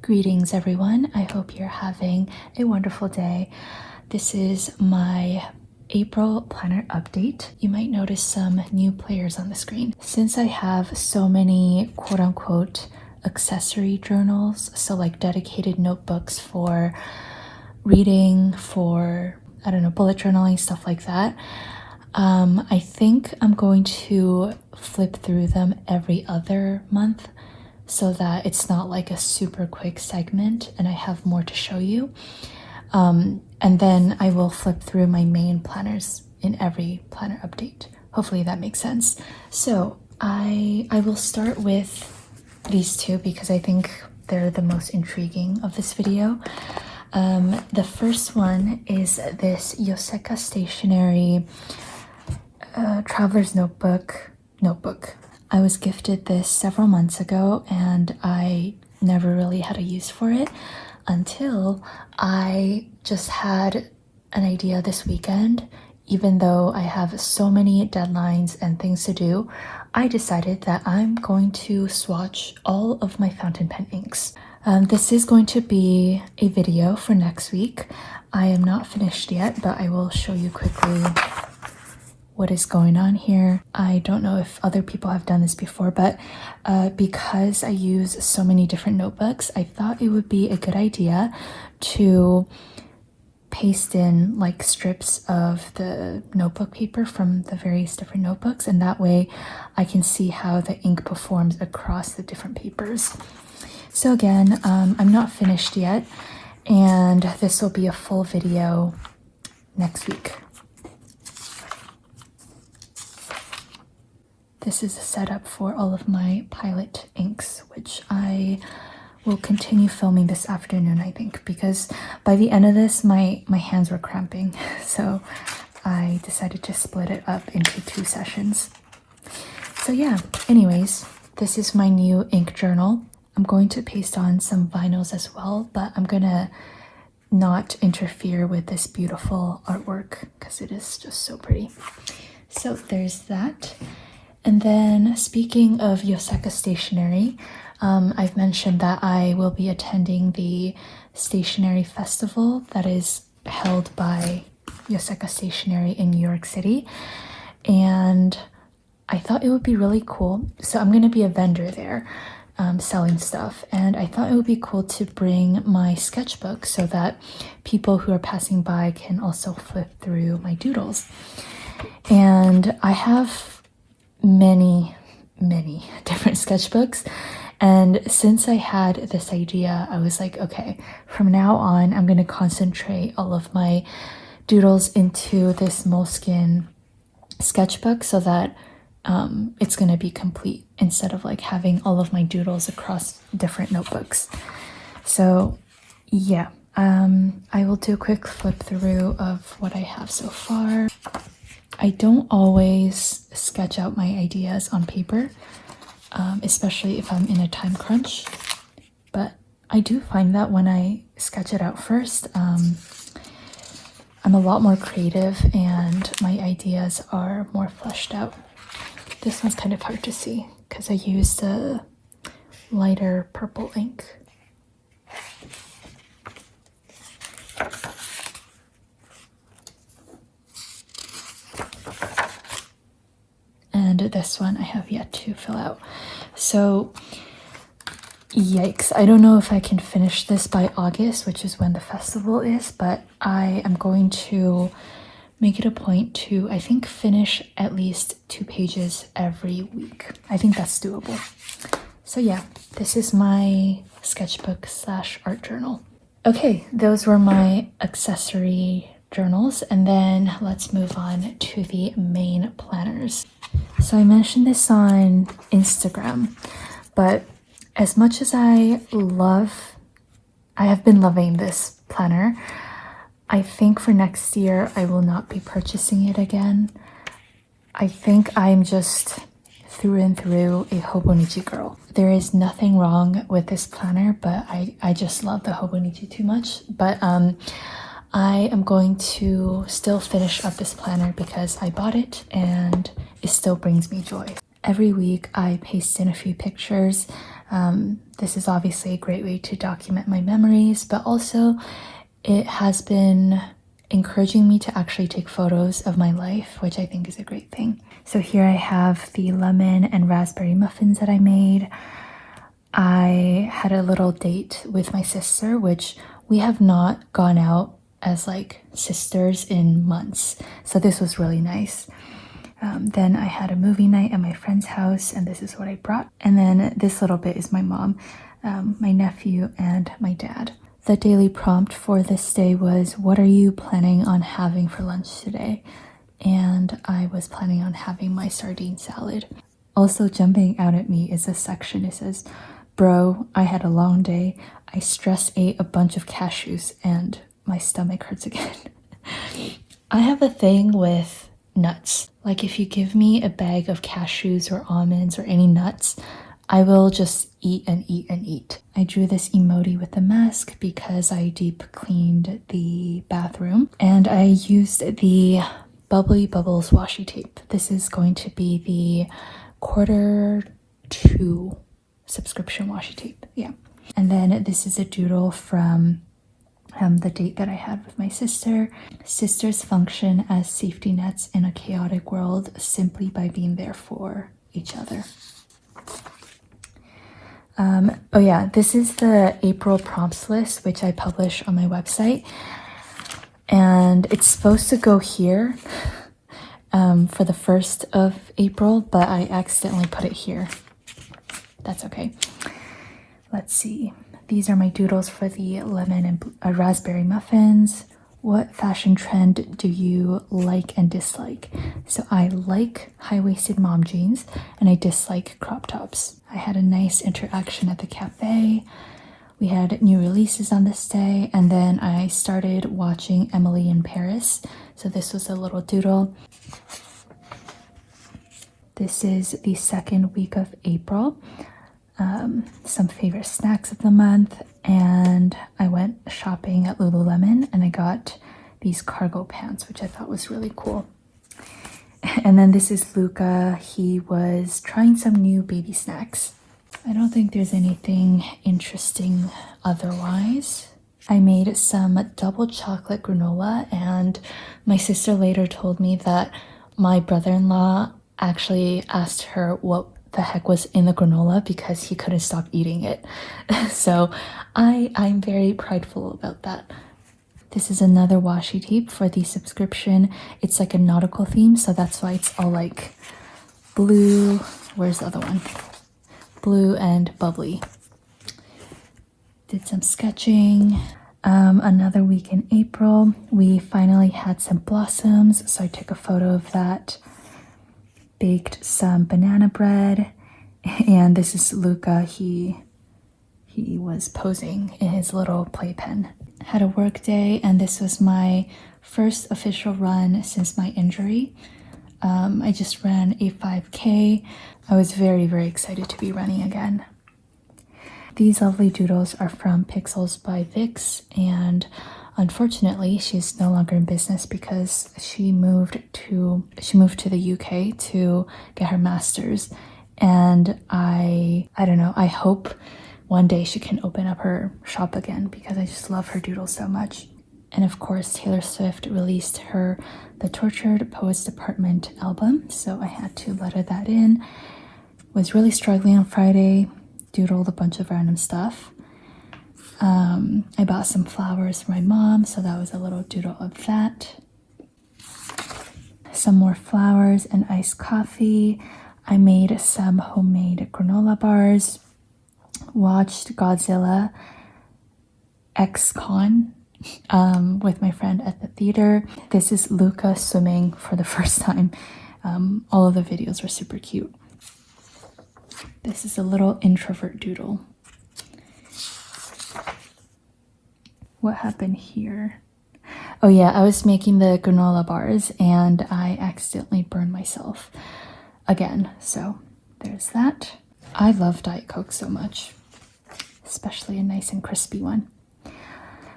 Greetings everyone, I hope you're having a wonderful day. This is my April planner update. You might notice some new players on the screen. Since I have so many quote-unquote accessory journals, so like dedicated notebooks for reading, for, I don't know, bullet journaling, stuff like that, I think I'm going to flip through them every other month so that it's not like a super quick segment and I have more to show you. And then I will flip through my main planners in every planner update. Hopefully that makes sense. So I will start with these two because I think they're the most intriguing of this video. The first one is this Yoseka Stationery Traveler's Notebook. I was gifted this several months ago and I never really had a use for it until I just had an idea this weekend. Even though I have so many deadlines and things to do, I decided that I'm going to swatch all of my fountain pen inks. This is going to be a video for next week. I am not finished yet, but I will show you quickly what is going on here. I don't know if other people have done this before, but because I use so many different notebooks, I thought it would be a good idea to paste in like strips of the notebook paper from the various different notebooks, and that way I can see how the ink performs across the different papers. So again, I'm not finished yet, and this will be a full video next week. This is a setup for all of my pilot inks, which I will continue filming this afternoon, I think, because by the end of this, my hands were cramping. So I decided to split it up into 2 sessions. So yeah, anyways, this is my new ink journal. I'm going to paste on some vinyls as well, but I'm gonna not interfere with this beautiful artwork because it is just so pretty. So there's that. And then speaking of Yoseka Stationery, I've mentioned that I will be attending the stationery festival that is held by Yoseka Stationery in New York City. And I thought it would be really cool. So I'm going to be a vendor there selling stuff. And I thought it would be cool to bring my sketchbook so that people who are passing by can also flip through my doodles. And I have many different sketchbooks, and since I had this idea, I was like, okay, from now on I'm going to concentrate all of my doodles into this moleskin sketchbook so that it's going to be complete instead of like having all of my doodles across different notebooks. So yeah, I will do a quick flip through of what I have so far. I don't always sketch out my ideas on paper, especially if I'm in a time crunch, but I do find that when I sketch it out first, I'm a lot more creative and my ideas are more fleshed out. This one's kind of hard to see because I used a lighter purple ink. And this one I have yet to fill out. So yikes, I don't know if I can finish this by August, which is when the festival is, but I am going to make it a point to, I think, finish at least 2 pages every week. I think that's doable. So yeah, this is my sketchbook / art journal. Okay, those were my accessory journals, and then let's move on to the main planners. So I mentioned this on Instagram, but as much as I have been loving this planner, I think for next year I will not be purchasing it again. I think I'm just through and through a Hobonichi girl. There is nothing wrong with this planner, but I just love the Hobonichi too much. But I am going to still finish up this planner because I bought it and it still brings me joy. Every week I paste in a few pictures This is obviously a great way to document my memories, but also it has been encouraging me to actually take photos of my life, which I think is a great thing. So here I have the lemon and raspberry muffins that I made. I had a little date with my sister, which we have not gone out as like sisters in months. So this was really nice. Then I had a movie night at my friend's house, and this is what I brought. And then this little bit is my mom, my nephew, and my dad. The daily prompt for this day was, what are you planning on having for lunch today? And I was planning on having my sardine salad. Also jumping out at me is this section. It says, bro, I had a long day. I stress ate a bunch of cashews and my stomach hurts again. I have a thing with nuts. Like if you give me a bag of cashews or almonds or any nuts, I will just eat and eat and eat. I drew this emoji with the mask because I deep cleaned the bathroom, and I used the Bubbly Bubbles washi tape. This is going to be the Q2 subscription washi tape. Yeah. And then this is a doodle from the date that I had with my sister. Sisters function as safety nets in a chaotic world simply by being there for each other. Oh yeah, this is the April prompts list, which I publish on my website. And it's supposed to go here for the 1st of April, but I accidentally put it here. That's okay. Let's see. These are my doodles for the lemon and raspberry muffins. What fashion trend do you like and dislike? So I like high-waisted mom jeans and I dislike crop tops. I had a nice interaction at the cafe. We had new releases on this day, and then I started watching Emily in Paris. So this was a little doodle. This is the 2nd week of April. Some favorite snacks of the month, and I went shopping at Lululemon and I got these cargo pants, which I thought was really cool. And then this is Luca. He was trying some new baby snacks. I don't think there's anything interesting otherwise. I made some double chocolate granola, and my sister later told me that my brother-in-law actually asked her what the heck was in the granola because he couldn't stop eating it. So I'm very prideful about that. This is another washi tape for the subscription. It's like a nautical theme, so that's why it's all like blue. Where's the other one? Blue and bubbly. Did some sketching. Another week in April, we finally had some blossoms, so I took a photo of that. Baked some banana bread, and this is Luca. He was posing in his little playpen. Had a work day, and this was my first official run since my injury. I just ran a 5K. I was very, very excited to be running again. These lovely doodles are from Pixels by Vix, and unfortunately, she's no longer in business because she moved to the UK to get her master's. And I don't know, I hope one day she can open up her shop again because I just love her doodles so much. And of course, Taylor Swift released her The Tortured Poets Department album, so I had to letter that in. Was really struggling on Friday, doodled a bunch of random stuff. I bought some flowers for my mom, so that was a little doodle of that. Some more flowers and iced coffee. I made some homemade granola bars. Watched Godzilla X-Con with my friend at the theater. This is Luca swimming for the first time. All of the videos were super cute. This is a little introvert doodle. What happened here? Oh yeah, I was making the granola bars and I accidentally burned myself again. So there's that. I love Diet Coke so much, especially a nice and crispy one.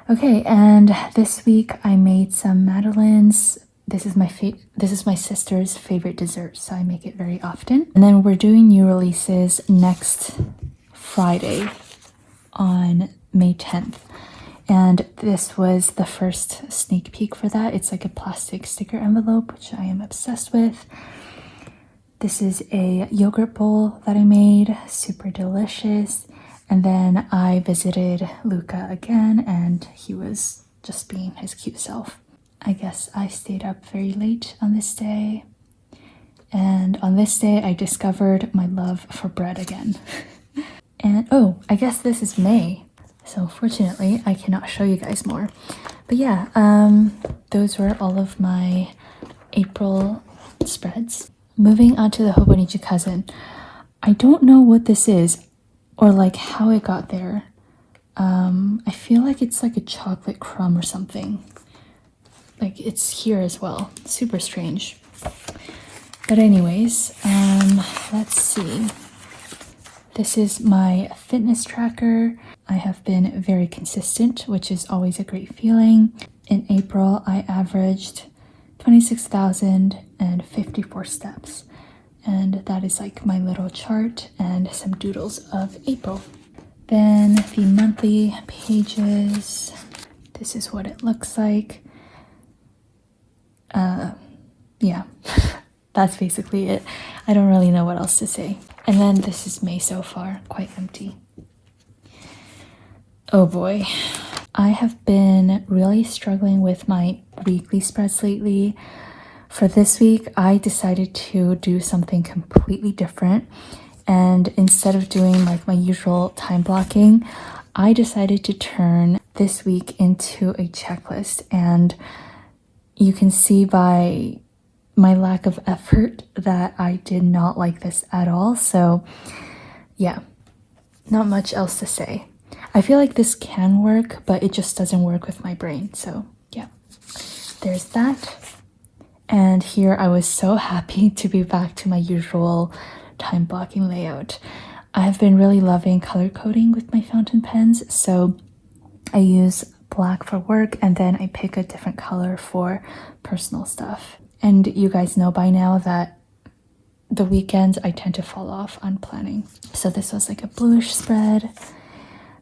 Okay, and this week I made some madeleines. This is my sister's favorite dessert, so I make it very often. And then we're doing new releases next Friday on May 10th. And this was the first sneak peek for that. It's like a plastic sticker envelope, which I am obsessed with. This is a yogurt bowl that I made, super delicious. And then I visited Luca again, and he was just being his cute self. I guess I stayed up very late on this day. And on this day, I discovered my love for bread again. And oh, I guess this is May. So fortunately, I cannot show you guys more. But yeah, those were all of my April spreads. Moving on to the Hobonichi Cousin. I don't know what this is or like how it got there. I feel like it's like a chocolate crumb or something. Like it's here as well. Super strange. But anyways, let's see. This is my fitness tracker. I have been very consistent, which is always a great feeling. In April, I averaged 26,054 steps. And that is like my little chart and some doodles of April. Then the monthly pages. This is what it looks like. Yeah, that's basically it. I don't really know what else to say. And then this is May so far, quite empty. Oh boy. I have been really struggling with my weekly spreads lately. For this week, I decided to do something completely different. And instead of doing like my usual time blocking, I decided to turn this week into a checklist. And you can see by my lack of effort that I did not like this at all. So yeah, not much else to say. I feel like this can work, but it just doesn't work with my brain. So yeah, there's that. And here I was so happy to be back to my usual time blocking layout. I have been really loving color coding with my fountain pens. So I use black for work and then I pick a different color for personal stuff. And you guys know by now that the weekends I tend to fall off on planning. So this was like a bluish spread.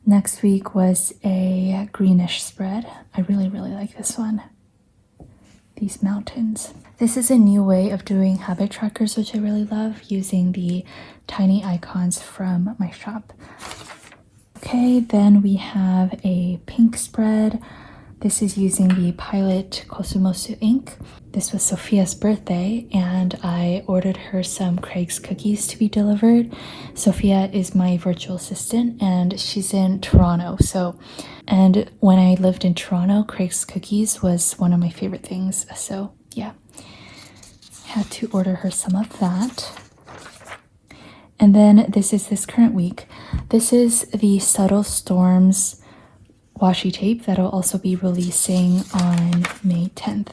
Next week was a greenish spread. I really like this one. These mountains. This is a new way of doing habit trackers, which I really love, using the tiny icons from my shop. Okay, then we have a pink spread. This is using the Pilot Cosmosu ink. This was Sophia's birthday and I ordered her some Craig's cookies to be delivered. Sophia is my virtual assistant and she's in Toronto. And when I lived in Toronto, Craig's cookies was one of my favorite things. So yeah, had to order her some of that. And then this is this current week. This is the Subtle Storms washi tape that'll also be releasing on May 10th.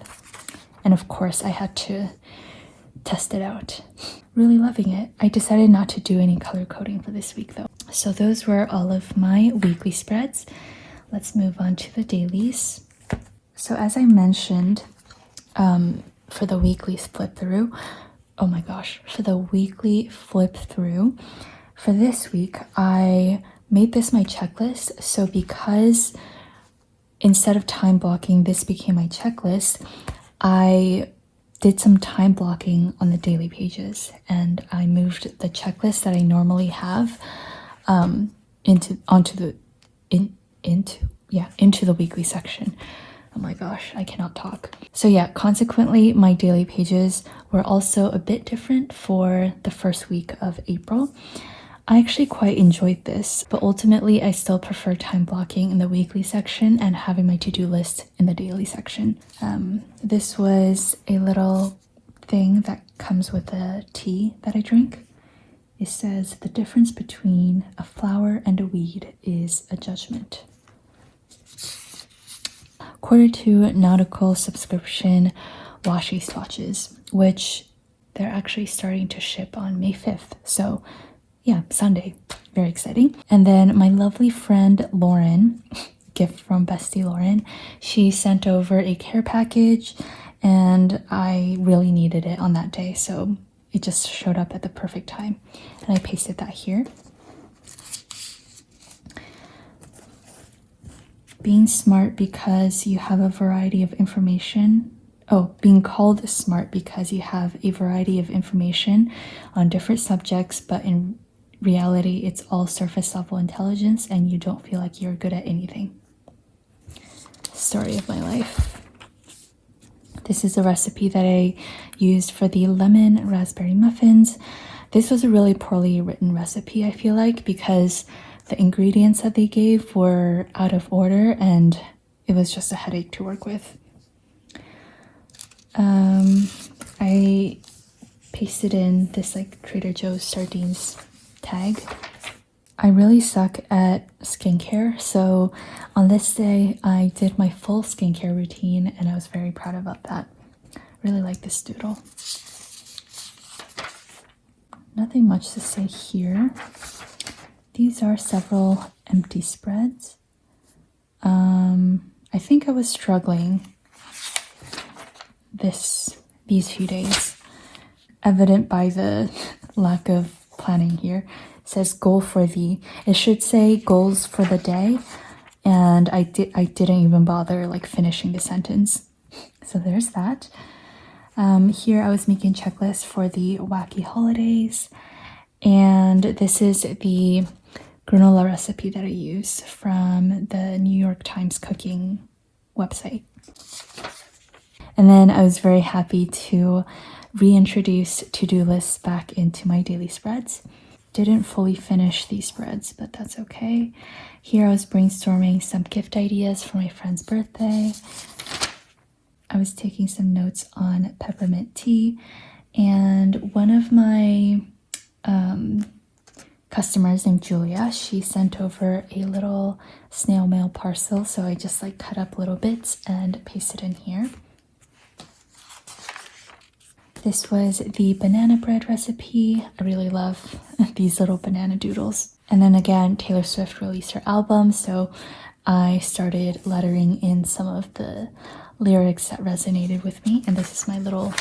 And of course, I had to test it out. Really loving it. I decided not to do any color coding for this week though. So those were all of my weekly spreads. Let's move on to the dailies. So as I mentioned, for the weekly flip through, oh my gosh, for the weekly flip through, for this week, I made this my checklist. So because instead of time blocking, this became my checklist, I did some time blocking on the daily pages and I moved the checklist that I normally have into the weekly section. Oh my gosh, I cannot talk. So yeah, consequently, my daily pages were also a bit different for the first week of April. I actually quite enjoyed this, but ultimately I still prefer time blocking in the weekly section and having my to-do list in the daily section. This was a little thing that comes with a tea that I drink. It says, the difference between a flower and a weed is a judgment. Q2 nautical subscription washi swatches, which they're actually starting to ship on May 5th. So yeah, Sunday. Very exciting. And then my lovely friend Lauren, gift from Bestie Lauren, she sent over a care package and I really needed it on that day. So it just showed up at the perfect time. And I pasted that here. Being smart because you have a variety of information. Oh, being called smart because you have a variety of information on different subjects, but in reality, it's all surface level intelligence and you don't feel like you're good at anything. Story of my life. This is a recipe that I used for the lemon raspberry muffins. This was a really poorly written recipe, I feel like, because the ingredients that they gave were out of order and it was just a headache to work with. I pasted in this like Trader Joe's sardines tag. I really suck at skincare, so on this day I did my full skincare routine and I was very proud about that. Really like this doodle. Nothing much to say here. These are several empty spreads. I think I was struggling these few days, evident by the lack of planning here. It says goal for the, it should say goals for the day, and I didn't even bother like finishing the sentence. So there's that. Here I was making checklists for the wacky holidays, and this is the granola recipe that I use from the New York Times cooking website. And then I was very happy to reintroduce to-do lists back into my daily spreads. Didn't fully finish these spreads, but that's okay. Here I was brainstorming some gift ideas for my friend's birthday. I was taking some notes on peppermint tea, and one of my customers named Julia, she sent over a little snail mail parcel, so I just like cut up little bits and pasted in here. This was the banana bread recipe. I really love these little banana doodles. And then again, Taylor Swift released her album, so I started lettering in some of the lyrics that resonated with me. And this is my little,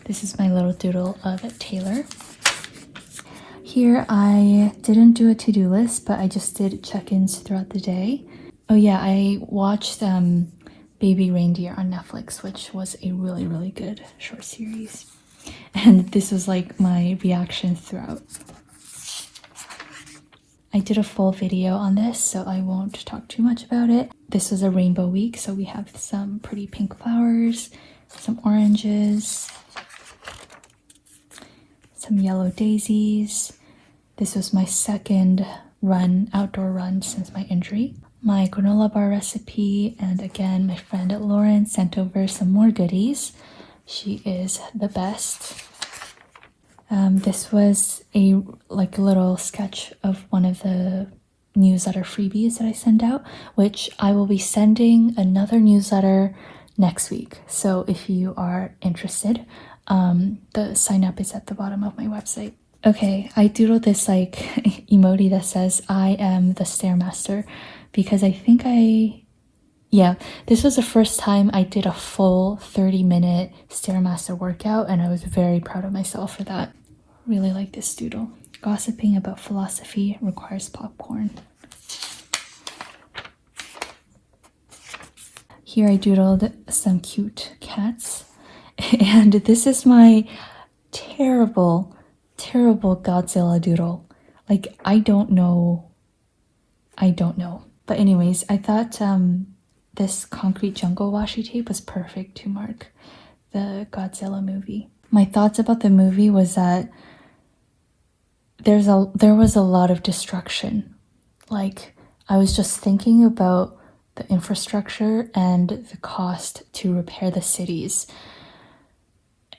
this is my little doodle of Taylor. Here I didn't do a to-do list, but I just did check-ins throughout the day. Oh yeah, I watched Baby Reindeer on Netflix, which was a really, really good short series. And this was like my reaction throughout. I did a full video on this, so I won't talk too much about it. This was a rainbow week, so we have some pretty pink flowers, some oranges, some yellow daisies. This was my second outdoor run since my injury. My granola bar recipe, and again, my friend Lauren sent over some more goodies. She is the best. This was a little sketch of one of the newsletter freebies that I send out, which I will be sending another newsletter next week. So if you are interested, the sign up is at the bottom of my website. Okay, I doodled this like emoji that says I am the Stairmaster, because I think this was the first time I did a full 30-minute Stairmaster workout, and I was very proud of myself for that. Really like this doodle. Gossiping about philosophy requires popcorn. Here I doodled some cute cats, and this is my terrible Godzilla doodle. Like, I don't know. But anyways, I thought this concrete jungle washi tape was perfect to mark the Godzilla movie. My thoughts about the movie was that there was a lot of destruction. Like, I was just thinking about the infrastructure and the cost to repair the cities.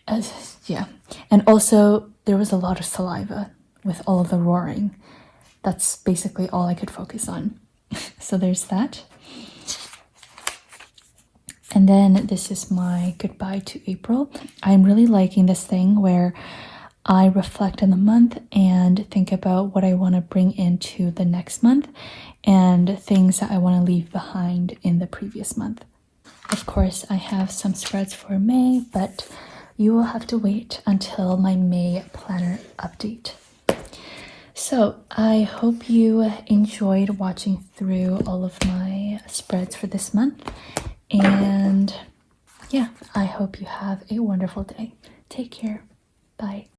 And also there was a lot of saliva with all of the roaring. That's basically all I could focus on. So there's that. And then this is my goodbye to April. I'm really liking this thing where I reflect on the month and think about what I want to bring into the next month and things that I want to leave behind in the previous month. Of course, I have some spreads for May, but you will have to wait until my May planner update. So I hope you enjoyed watching through all of my spreads for this month. And yeah, I hope you have a wonderful day. Take care. Bye.